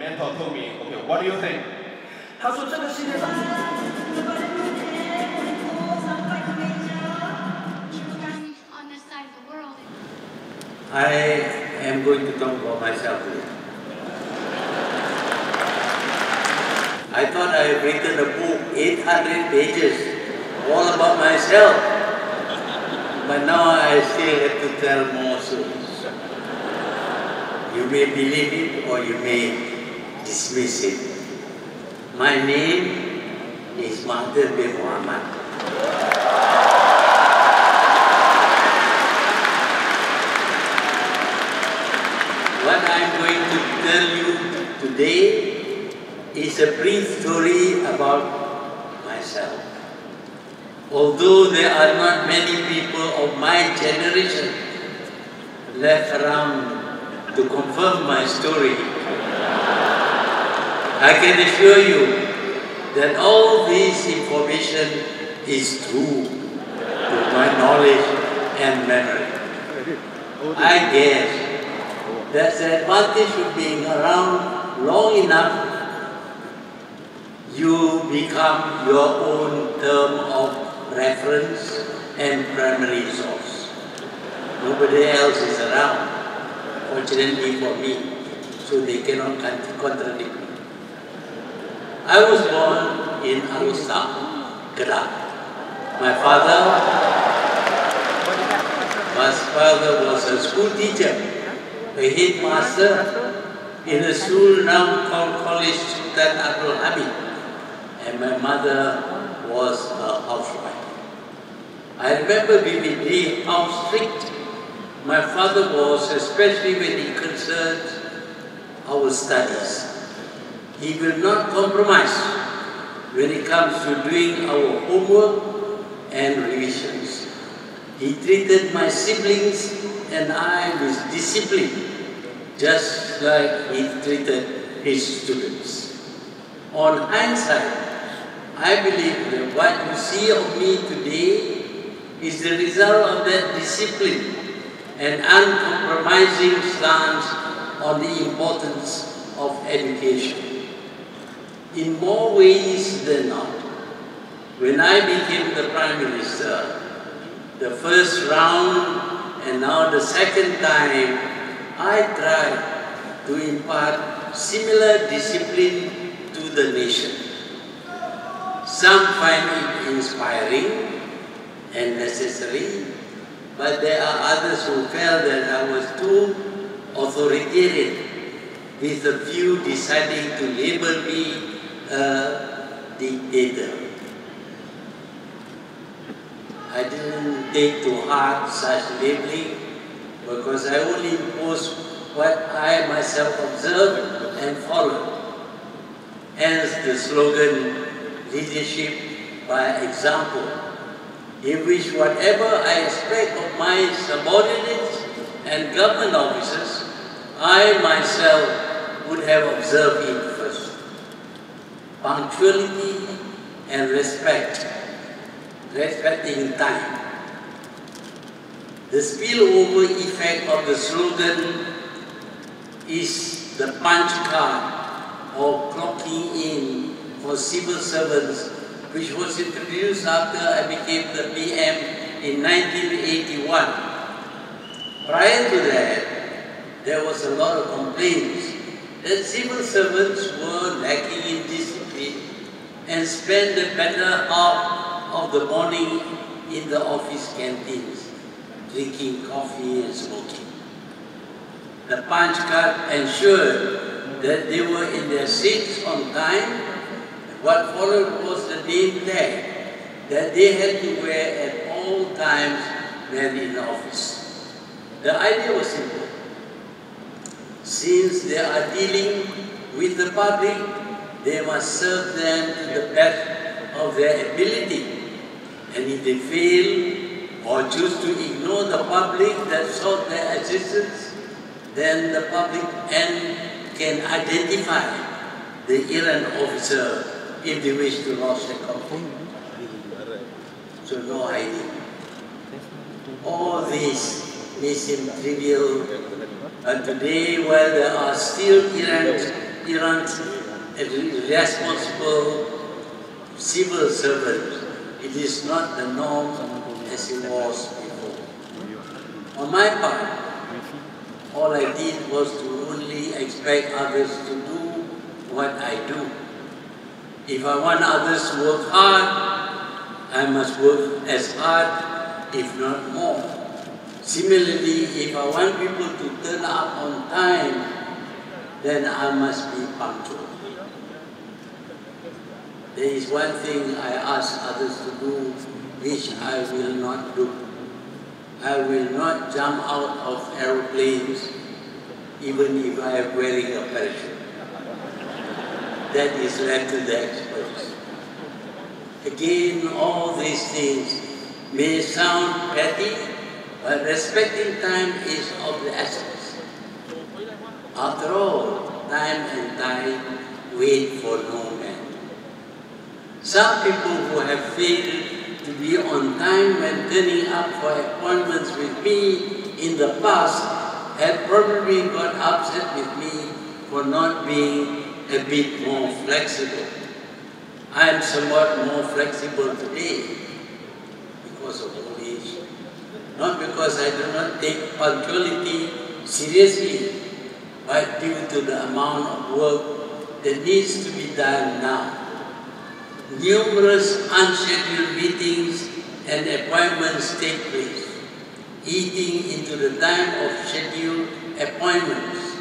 mental told me, okay, what do you think? 他说这个世界上。I am going to talk about myself today. I thought I had written a book, 800 pages, all about myself. But now I still have to tell more stories. You may believe it or you may dismiss it. My name is Mahathir bin Mohamad. What I'm going to tell you today is a brief story about myself. Although there are not many people of my generation left around to confirm my story, I can assure you that all this information is true to my knowledge and memory. I guess that's the advantage of being around long enough. You become your own term of reference and primary source. Nobody else is around, fortunately for me, so they cannot contradict me. I was born in Arusam, Kedah. My father was a school teacher, a headmaster in a school now called College Sultan Abdul Hamid, and my mother was a housewife. I remember vividly how strict my father was, especially when it concerned our studies. He will not compromise when it comes to doing our homework and revisions. He treated my siblings and I with discipline, just like he treated his students. On hindsight, I believe that what you see of me today is the result of that discipline and uncompromising stance on the importance of education. In more ways than not, when I became the Prime Minister, the first round and now the second time, I tried to impart similar discipline to the nation. Some find it inspiring and necessary, but there are others who felt that I was too authoritarian, with a few deciding to label me a dictator. I didn't take to heart such labeling because I only imposed what I myself observed and followed. Hence the slogan, leadership by example, in which whatever I expect of my subordinates and government officers, I myself would have observed it first. Punctuality and respect, respecting time. The spillover effect of the slogan is the punch card or clocking in for civil servants, which was introduced after I became the PM in 1981. Prior to that, there was a lot of complaints that civil servants were lacking in discipline and spent the better half of the morning in the office canteens, drinking coffee and smoking. The punch card ensured that they were in their seats on time. What followed was the name tag that they had to wear at all times when in office. The idea was simple. Since they are dealing with the public, they must serve them to the best of their ability. And if they fail or choose to ignore the public that sought their assistance, then the public can identify the errant officer if they wish to lodge a complaint. So no hiding. All this may seem trivial, but today, while there are still errant aspirant, a responsible civil servant. It is not the norm as it was before. On my part, all I did was to only expect others to do what I do. If I want others to work hard, I must work as hard, if not more. Similarly, if I want people to turn up on time, then I must be punctual. There is one thing I ask others to do, which I will not do. I will not jump out of aeroplanes, even if I am wearing a parachute. That is left to the experts. Again, all these things may sound petty, but respecting time is of the essence. After all, time and tide wait for no man. Some people who have failed to be on time when turning up for appointments with me in the past have probably got upset with me for not being a bit more flexible. I am somewhat more flexible today because of old age. Not because I do not take punctuality seriously, but due to the amount of work that needs to be done now. Numerous unscheduled meetings and appointments take place, eating into the time of scheduled appointments.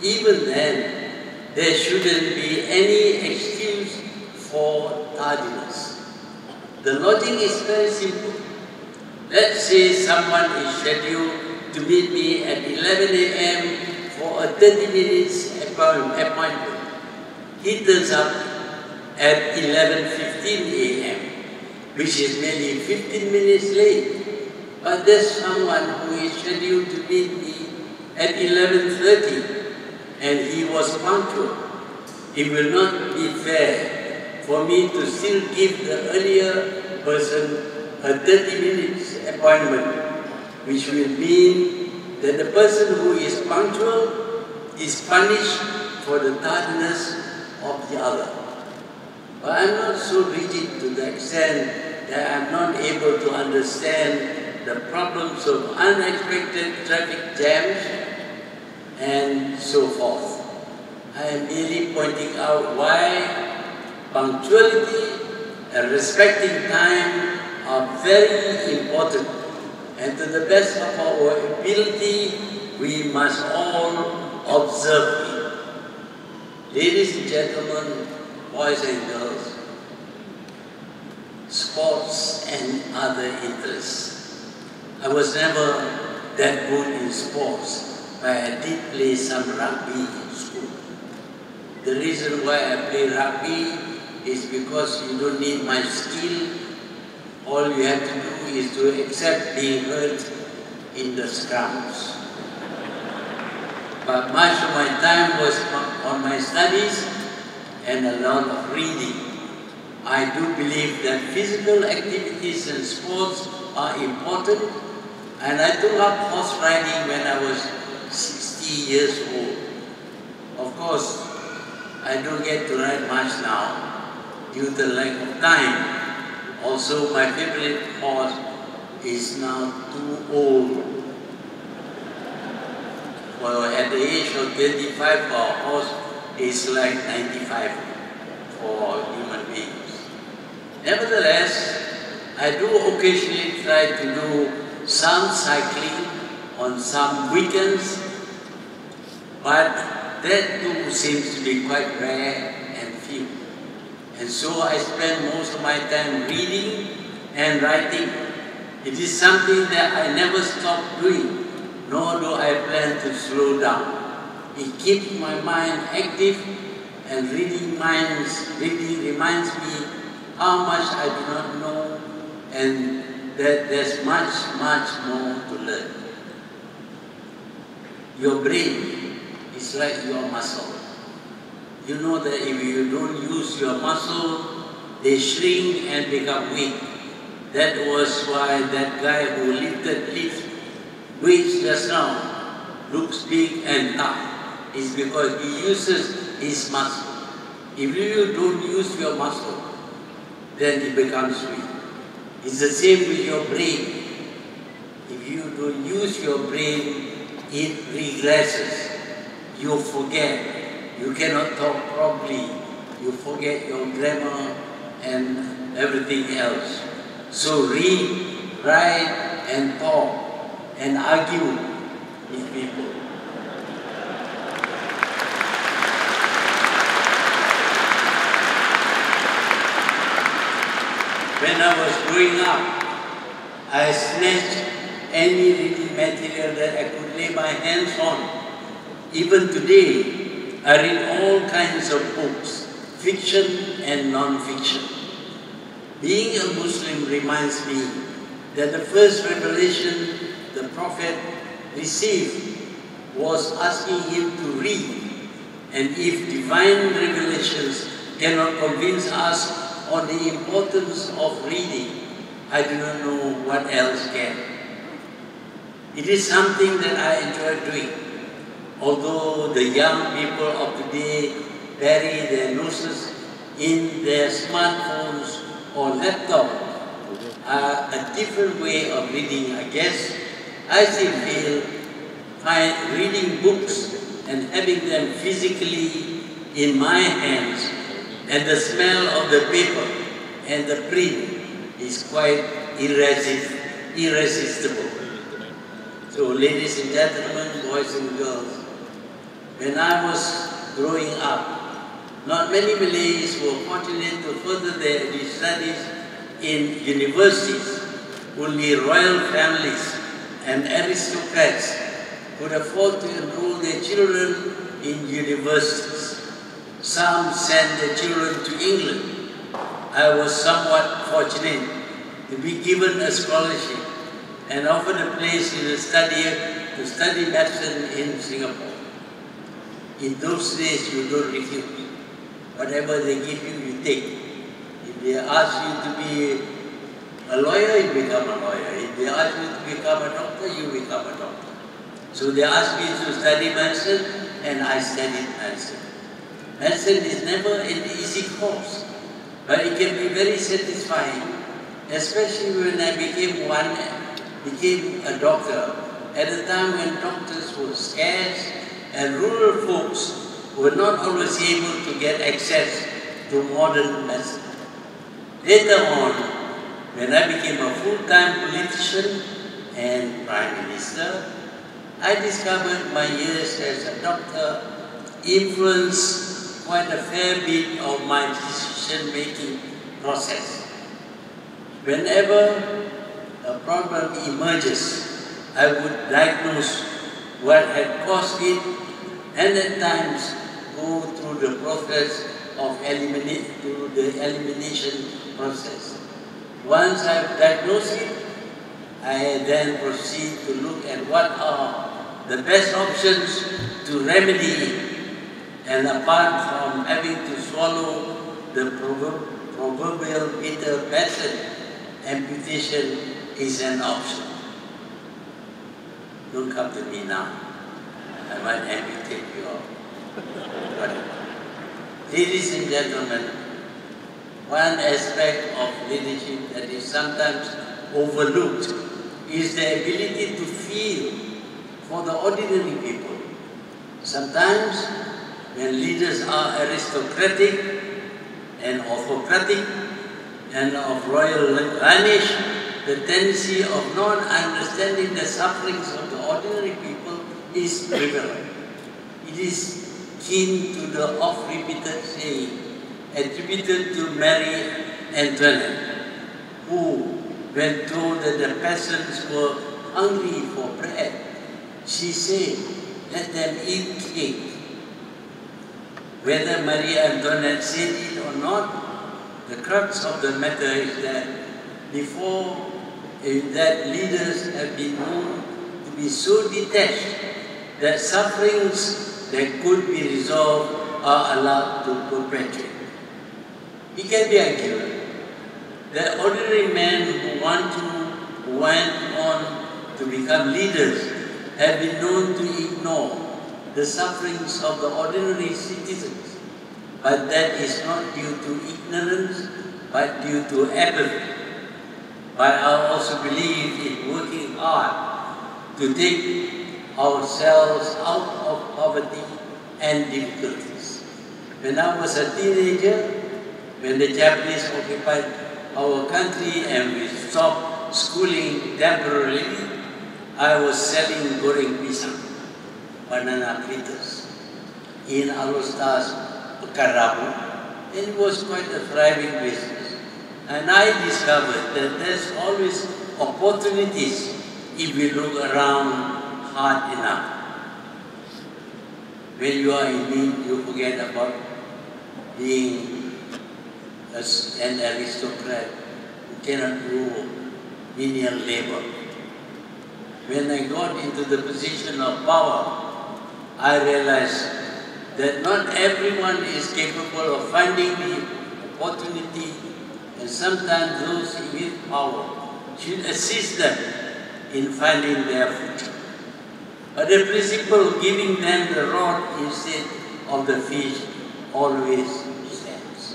Even then, there shouldn't be any excuse for tardiness. The logic is very simple. Let's say someone is scheduled to meet me at 11 a.m. for a 30 minutes appointment. He turns up at 11:15 a.m., which is merely 15 minutes late. But there's someone who is scheduled to meet me at 11:30, and he was punctual. It will not be fair for me to still give the earlier person a 30 minutes appointment, which will mean that the person who is punctual is punished for the tardiness of the other. But I'm not so rigid to the extent that I'm not able to understand the problems of unexpected traffic jams and so forth. I am merely pointing out why punctuality and respecting time are very important, and to the best of our ability, we must all observe it. Ladies and gentlemen, boys and girls, sports and other interests. I was never that good in sports, but I did play some rugby in school. The reason why I play rugby is because you don't need much skill. All you have to do is to accept being hurt in the scrums. But much of my time was on my studies and a lot of reading. I do believe that physical activities and sports are important, and I took up horse riding when I was 60 years old. Of course, I don't get to ride much now due to lack of time. Also, my favorite horse is now too old. Well, at the age of 25, our horse is like 95 for human beings. Nevertheless, I do occasionally try to do some cycling on some weekends, but that too seems to be quite rare and few. And so I spend most of my time reading and writing. It is something that I never stop doing, nor do I plan to slow down. It keeps my mind active, and reading reminds me how much I do not know, and that there's much, much more to learn. Your brain is like your muscle. You know that if you don't use your muscle, they shrink and become weak. That was why that guy who lifted weights just now looks big and tough. It's because he uses is muscle. If you don't use your muscle, then it becomes weak. It's the same with your brain. If you don't use your brain, it regresses. You forget. You cannot talk properly. You forget your grammar and everything else. So read, write, and talk, and argue with people. When I was growing up, I snatched any reading material that I could lay my hands on. Even today, I read all kinds of books, fiction and non-fiction. Being a Muslim reminds me that the first revelation the Prophet received was asking him to read. And if divine revelations cannot convince us on the importance of reading, I do not know what else can. It is something that I enjoy doing. Although the young people of today bury their noses in their smartphones or laptops, are a different way of reading, I guess. I still find reading books and having them physically in my hands, and the smell of the paper and the print is quite irresistible. So ladies and gentlemen, boys and girls, when I was growing up, not many Malays were fortunate to further their studies in universities. Only royal families and aristocrats could afford to enroll their children in universities. Some sent their children to England. I was somewhat fortunate to be given a scholarship and offered a place in the to study medicine in Singapore. In those days, you don't refuse. Whatever they give you, you take. If they ask you to be a lawyer, you become a lawyer. If they ask you to become a doctor, you become a doctor. So they asked me to study medicine, and I studied medicine. Medicine is never an easy course, but it can be very satisfying, especially when I became a doctor at a time when doctors were scarce and rural folks were not always able to get access to modern medicine. Later on, when I became a full-time politician and Prime Minister, I discovered my years as a doctor influenced quite a fair bit of my decision-making process. Whenever a problem emerges, I would diagnose what had caused it and at times go through the process of elimination process. Once I've diagnosed it, I then proceed to look at what are the best options to remedy it. And apart from having to swallow the proverbial bitter medicine, amputation is an option. Don't come to me now. I might amputate you all. But, ladies and gentlemen, one aspect of leadership that is sometimes overlooked is the ability to feel for the ordinary people. Sometimes, when leaders are aristocratic and autocratic and of royal lineage, the tendency of not understanding the sufferings of the ordinary people is prevalent. It is kin to the oft-repeated saying attributed to Marie Antoinette, who, when told that the peasants were hungry for bread, she said, "Let them eat cake." Whether Marie Antoinette said it or not, the crux of the matter is that that leaders have been known to be so detached that sufferings that could be resolved are allowed to perpetuate. It can be argued that ordinary men who went on to become leaders have been known to ignore the sufferings of the ordinary citizens. But that is not due to ignorance, but due to apathy. But I also believe in working hard to take ourselves out of poverty and difficulties. When I was a teenager, when the Japanese occupied our country and we stopped schooling temporarily, I was selling goreng pisang, banana fritters, in Alostas, Karabu, and it was quite a thriving business. And I discovered that there's always opportunities if we look around hard enough. When you are in need, you forget about being an aristocrat who cannot do menial labor. When I got into the position of power, I realized that not everyone is capable of finding the opportunity, and sometimes those with power should assist them in finding their future. But the principle of giving them the rod instead of the fish always stands.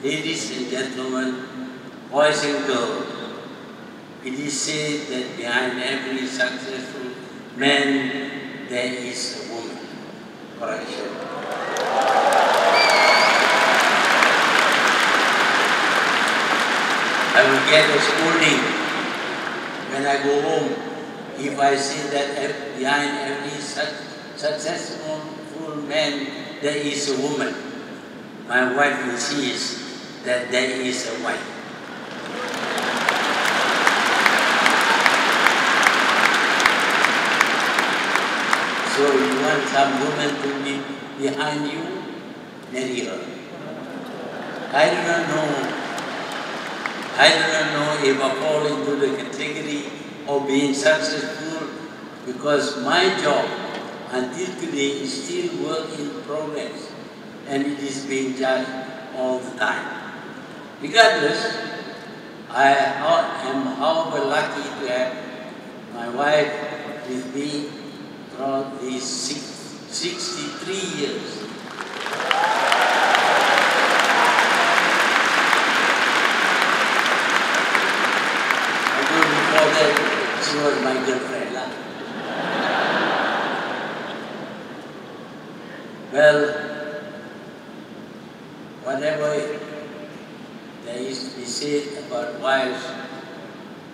Ladies and gentlemen, boys and girls, it is said that behind every successful man there is a woman. Correction. I will get a scolding when I go home if I say that behind every successful man there is a woman. My wife insists that there is a wife. So you want some woman to be behind you? Marry her. I do not know if I fall into the category of being successful, because my job until today is still work in progress and it is being judged all the time. Regardless, I am however lucky to have my wife with me throughout these 63 years. Before that, she was my girlfriend. Well, whatever there is to be said about wives,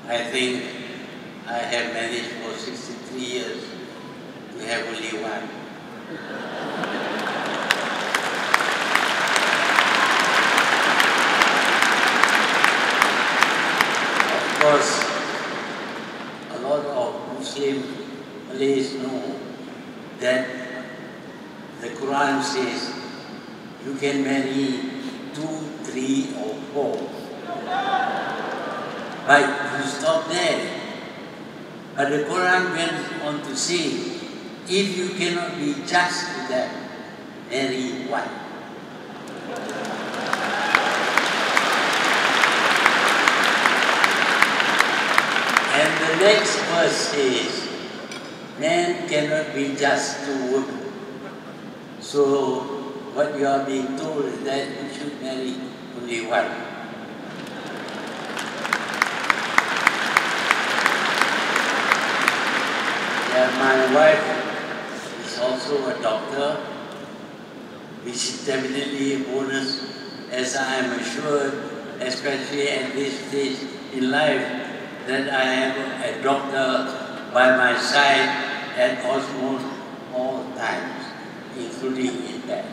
I think I have managed for 63 years to have only one. Of course, a lot of Muslim Malays know that the Quran says you can marry 2, 3, or 4. But you stop there. But the Quran went on to say, if you cannot be just to them, marry one. And the next verse says, man cannot be just to women. So what you are being told is that you should marry only one. Yeah, my wife is also a doctor, which is definitely a bonus, as I am assured, especially at this stage in life, that I have a doctor by my side at almost all times, including in bed.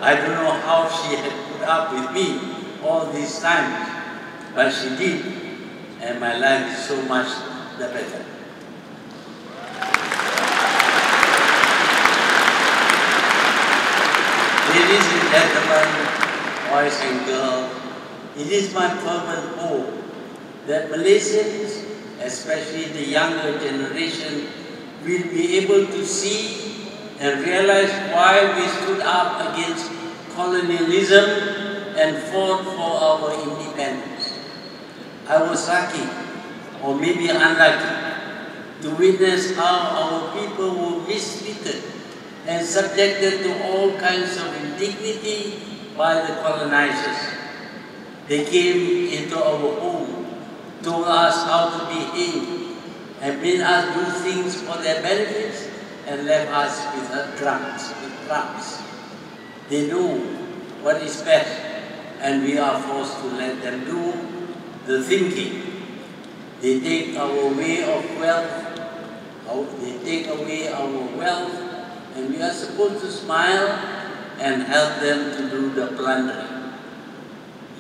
I don't know how she had put up with me all these times, but she did, and my life is so much the better. Ladies and gentlemen, boys and girls, it is my fervent hope that Malaysians, especially the younger generation, will be able to see and realize why we stood up against colonialism and fought for our independence. I was lucky, or maybe unlucky, to witness how our people were mistreated and subjected to all kinds of indignity by the colonizers. They came into our home, told us how to behave, and made us do things for their benefits, and left us with drums. They know what is best, and we are forced to let them do the thinking. They take our way of wealth, they take away our wealth, and we are supposed to smile and help them to do the plundering.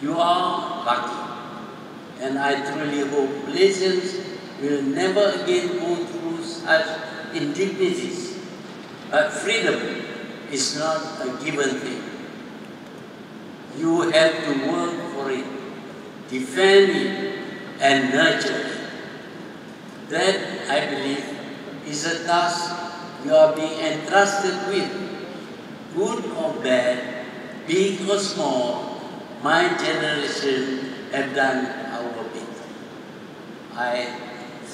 You are lucky, and I truly hope Malaysians will never again go through such indignities. But freedom is not a given thing. You have to work for it, defend it, and nurture it. That, I believe, is a task you are being entrusted with. Good or bad, big or small, my generation have done our bit. I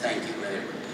thank you very much.